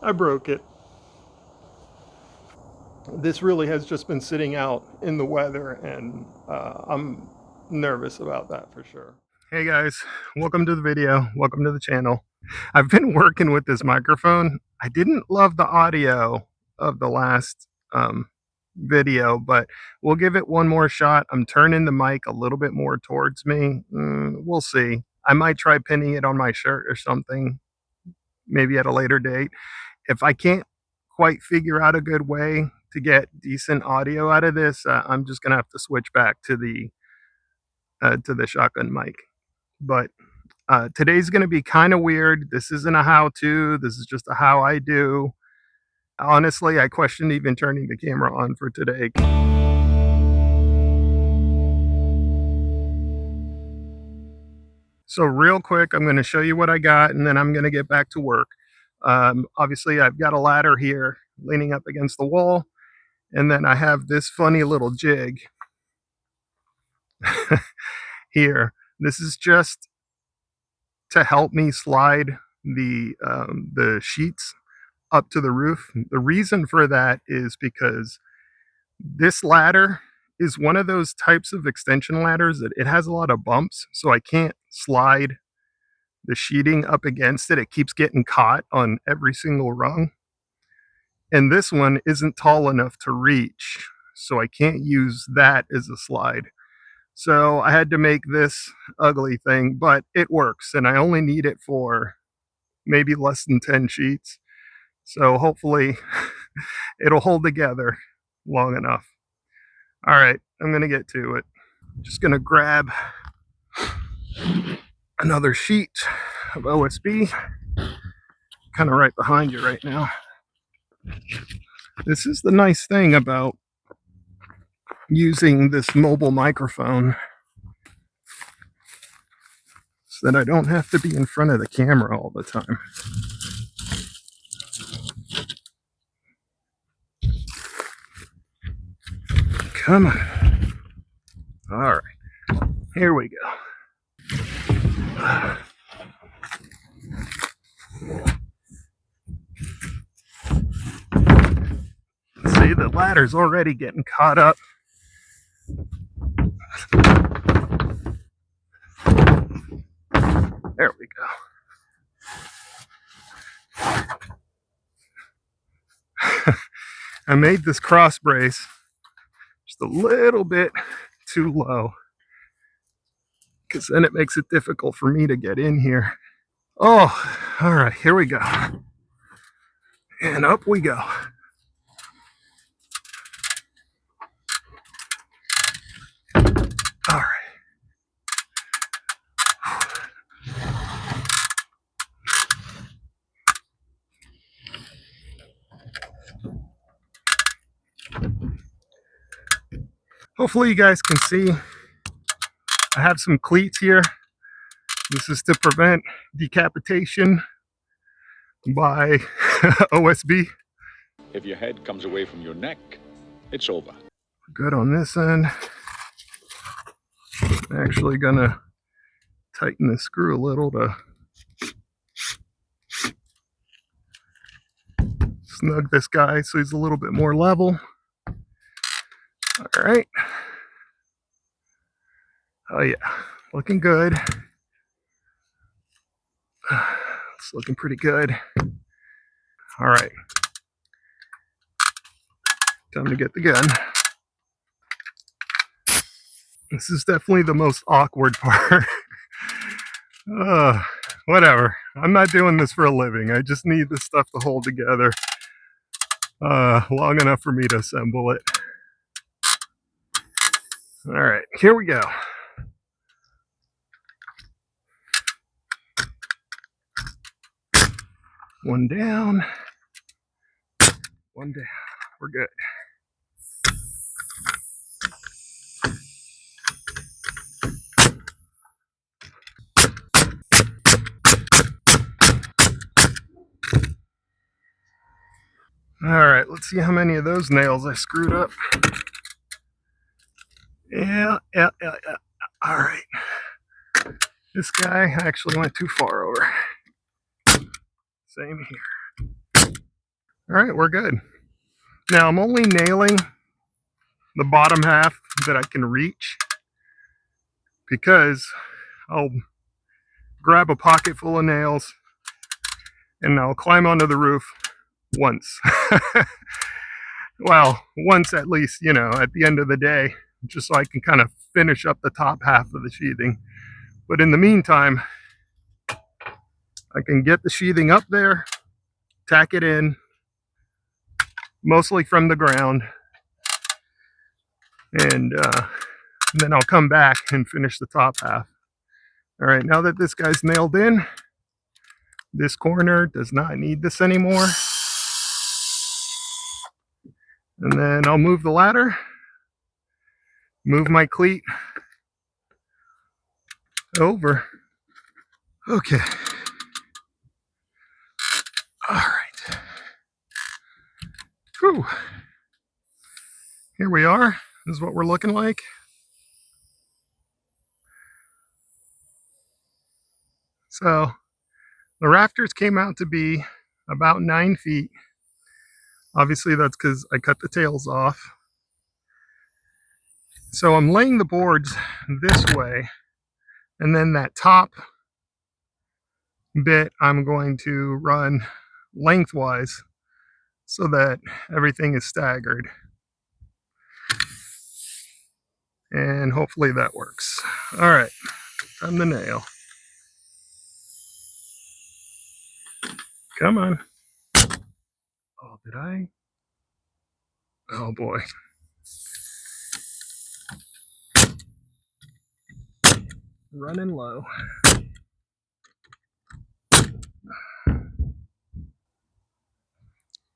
I broke it. This really has just been sitting out in the weather, and I'm nervous about that for sure. Hey guys, welcome to the video. Welcome to the channel. I've been working with this microphone. I didn't love the audio of the last video, but we'll give it one more shot. I'm turning the mic a little bit more towards me. We'll see. I might try pinning it on my shirt or something, maybe at a later date. If I can't quite figure out a good way to get decent audio out of this, I'm just gonna have to switch back to the shotgun mic. But today's gonna be kind of weird. This isn't a how-to. This is just a how I do. Honestly, I questioned even turning the camera on for today. So real quick, I'm going to show you what I got, and then I'm going to get back to work. Obviously, I've got a ladder here leaning up against the wall, and then I have this funny little jig here. This is just to help me slide the sheets up to the roof. The reason for that is because this ladder is one of those types of extension ladders that it has a lot of bumps, so I can't slide the sheeting up against it. It keeps getting caught on every single rung. And this one isn't tall enough to reach, so I can't use that as a slide. So I had to make this ugly thing, but it works, and I only need it for maybe less than 10 sheets. So hopefully it'll hold together long enough. All right, I'm gonna get to it. Just gonna grab another sheet of OSB, kind of right behind you right now. This is the nice thing about using this mobile microphone, so that I don't have to be in front of the camera all the time. Come on. All right, here we go. See, the ladder's already getting caught up. There we go. I made this cross brace just a little bit too low, because then it makes it difficult for me to get in here. Oh, all right, here we go. And up we go. All right. Hopefully you guys can see I have some cleats here. This is to prevent decapitation by OSB. If your head comes away from your neck, it's over. Good on this end. I'm actually gonna tighten the screw a little to snug this guy so he's a little bit more level. All right. Oh yeah, looking good. It's looking pretty good. All right. Time to get the gun. This is definitely the most awkward part. Whatever. I'm not doing this for a living. I just need this stuff to hold together long enough for me to assemble it. All right, here we go. One down. One down. We're good. All right, let's see how many of those nails I screwed up. Yeah. All right. This guy actually went too far over. Same here. All right, we're good. Now I'm only nailing the bottom half that I can reach because I'll grab a pocket full of nails and I'll climb onto the roof once. Well, once at least, you know, at the end of the day, just so I can kind of finish up the top half of the sheathing. But in the meantime, I can get the sheathing up there, tack it in, mostly from the ground, and then I'll come back and finish the top half. All right, now that this guy's nailed in, this corner does not need this anymore. And then I'll move the ladder, move my cleat over. Okay. All right. Whew. Here we are. This is what we're looking like. So the rafters came out to be about 9 feet. Obviously that's because I cut the tails off. So I'm laying the boards this way, and then that top bit I'm going to run lengthwise so that everything is staggered. And hopefully that works. All right, time to nail. Come on. Oh, did I? Oh boy. Running low. All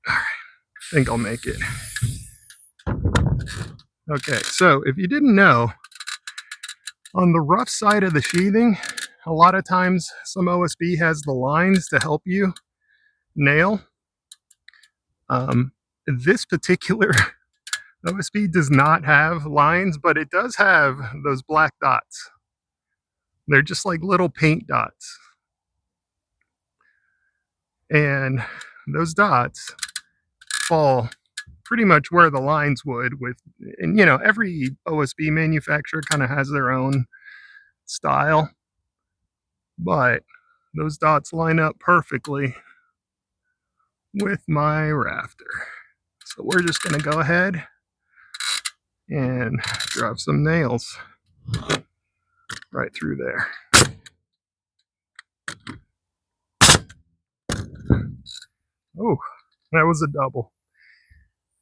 right, I think I'll make it. Okay, so if you didn't know, on the rough side of the sheathing, a lot of times some OSB has the lines to help you nail. This particular OSB does not have lines, but it does have those black dots. They're just like little paint dots. And those dots fall pretty much where the lines would with, and you know, every OSB manufacturer kind of has their own style, but those dots line up perfectly with my rafter. So we're just going to go ahead and drop some nails right through there. Oh, that was a double.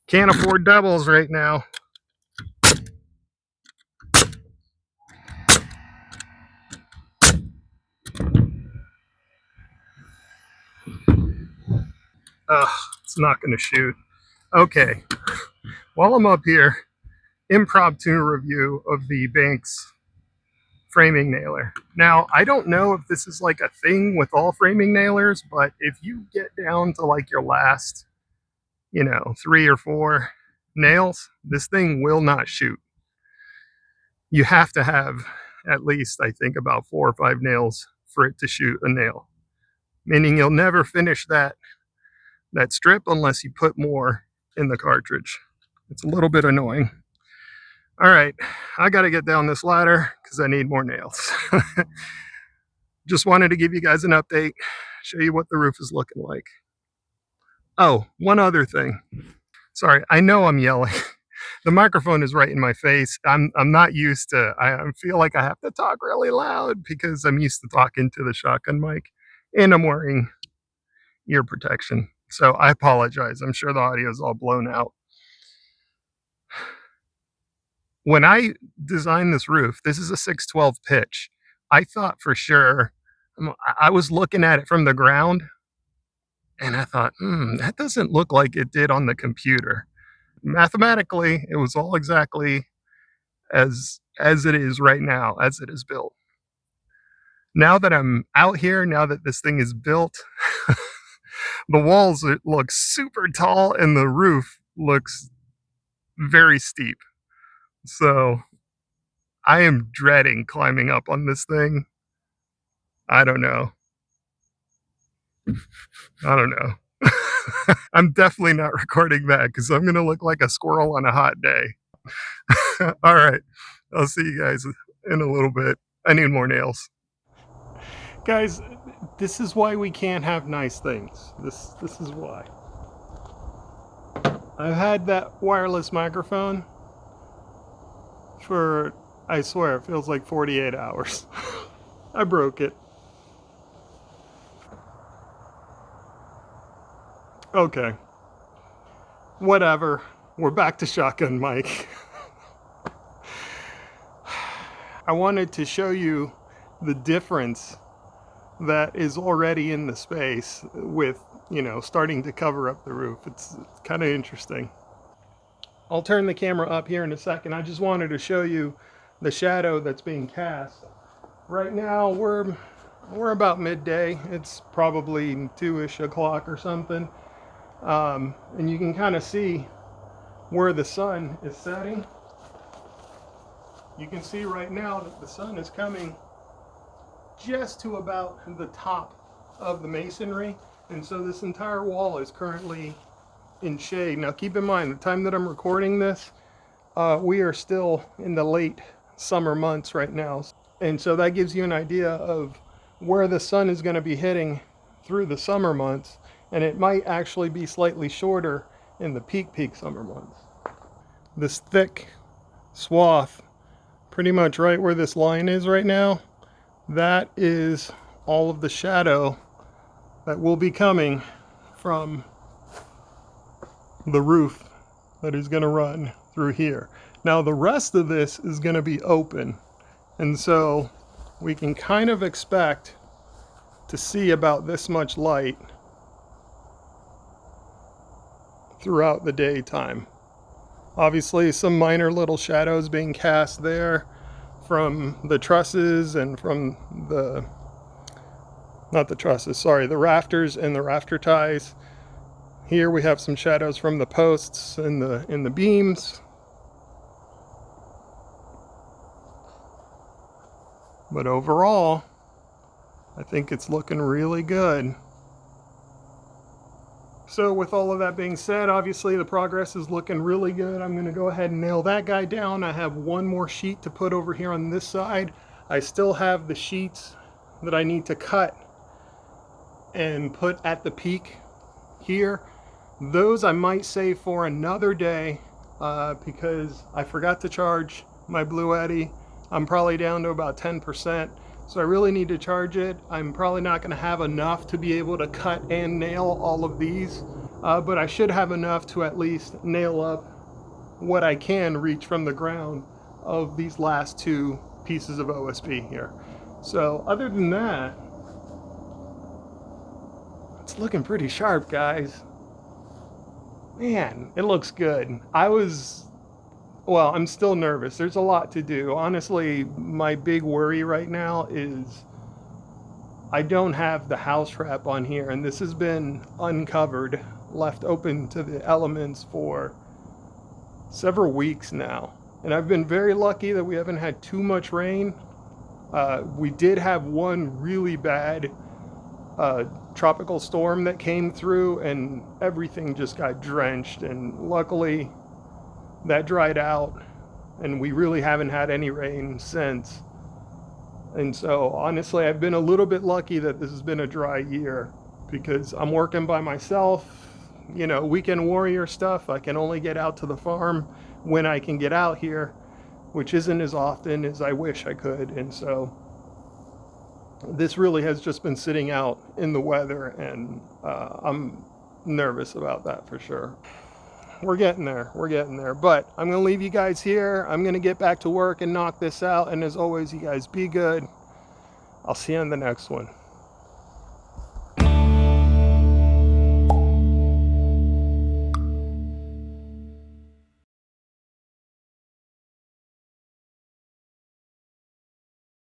Can't afford doubles right now. Ugh, it's not going to shoot. Okay, while I'm up here, impromptu review of the Banks framing nailer. Now, I don't know if this is like a thing with all framing nailers, but if you get down to like your last, you know, 3 or 4 nails, this thing will not shoot. You have to have at least, I think, about 4 or 5 nails for it to shoot a nail. Meaning you'll never finish that strip unless you put more in the cartridge. It's a little bit annoying. All right, I got to get down this ladder because I need more nails. Just wanted to give you guys an update, show you what the roof is looking like. Oh, one other thing. Sorry, I know I'm yelling. The microphone is right in my face. I'm not used to, I feel like I have to talk really loud because I'm used to talking to the shotgun mic, and I'm wearing ear protection. So I apologize. I'm sure the audio is all blown out. When I designed this roof, this is a 612 pitch. I thought for sure, I was looking at it from the ground and I thought, that doesn't look like it did on the computer. Mathematically, it was all exactly as it is right now, as it is built. Now that I'm out here, now that this thing is built, the walls look super tall and the roof looks very steep. So I am dreading climbing up on this thing. I don't know. I'm definitely not recording that because I'm going to look like a squirrel on a hot day. All right. I'll see you guys in a little bit. I need more nails. Guys, this is why we can't have nice things. This is why. I've had that wireless microphone for, I swear, it feels like 48 hours. I broke it. Okay. Whatever. We're back to shotgun mic. I wanted to show you the difference that is already in the space with, you know, starting to cover up the roof. It's kind of interesting. I'll turn the camera up here in a second. I just wanted to show you the shadow that's being cast. Right now we're about midday. It's probably 2-ish o'clock or something. And you can kind of see where the sun is setting. You can see right now that the sun is coming just to about the top of the masonry, and so this entire wall is currently in shade. Now keep in mind, the time that I'm recording this, we are still in the late summer months right now, and so that gives you an idea of where the sun is going to be hitting through the summer months, and it might actually be slightly shorter in the peak summer months. This thick swath, pretty much right where this line is right now, that is all of the shadow that will be coming from the roof that is going to run through here. Now the rest of this is going to be open, and so we can kind of expect to see about this much light throughout the daytime. Obviously some minor little shadows being cast there from the trusses and from the, not the trusses, sorry, the rafters and the rafter ties. Here we have some shadows from the posts and the beams. But overall, I think it's looking really good. So with all of that being said, obviously the progress is looking really good. I'm going to go ahead and nail that guy down. I have one more sheet to put over here on this side. I still have the sheets that I need to cut and put at the peak here. Those I might save for another day because I forgot to charge my Blue Eddy. I'm probably down to about 10%. So I really need to charge it. I'm probably not going to have enough to be able to cut and nail all of these, but I should have enough to at least nail up what I can reach from the ground of these last two pieces of OSB here. So other than that, it's looking pretty sharp, guys. Man, it looks good. Well, I'm still nervous. There's a lot to do. Honestly, my big worry right now is I don't have the house wrap on here, and this has been uncovered, left open to the elements for several weeks now. And I've been very lucky that we haven't had too much rain. We did have one really bad tropical storm that came through, and everything just got drenched, and luckily that dried out, and we really haven't had any rain since. And so honestly, I've been a little bit lucky that this has been a dry year because I'm working by myself, you know, weekend warrior stuff. I can only get out to the farm when I can get out here, which isn't as often as I wish I could. And so this really has just been sitting out in the weather, and I'm nervous about that for sure. We're getting there, but I'm gonna leave you guys here. I'm gonna get back to work and knock this out, and as always, you guys be good. I'll see you on the next one.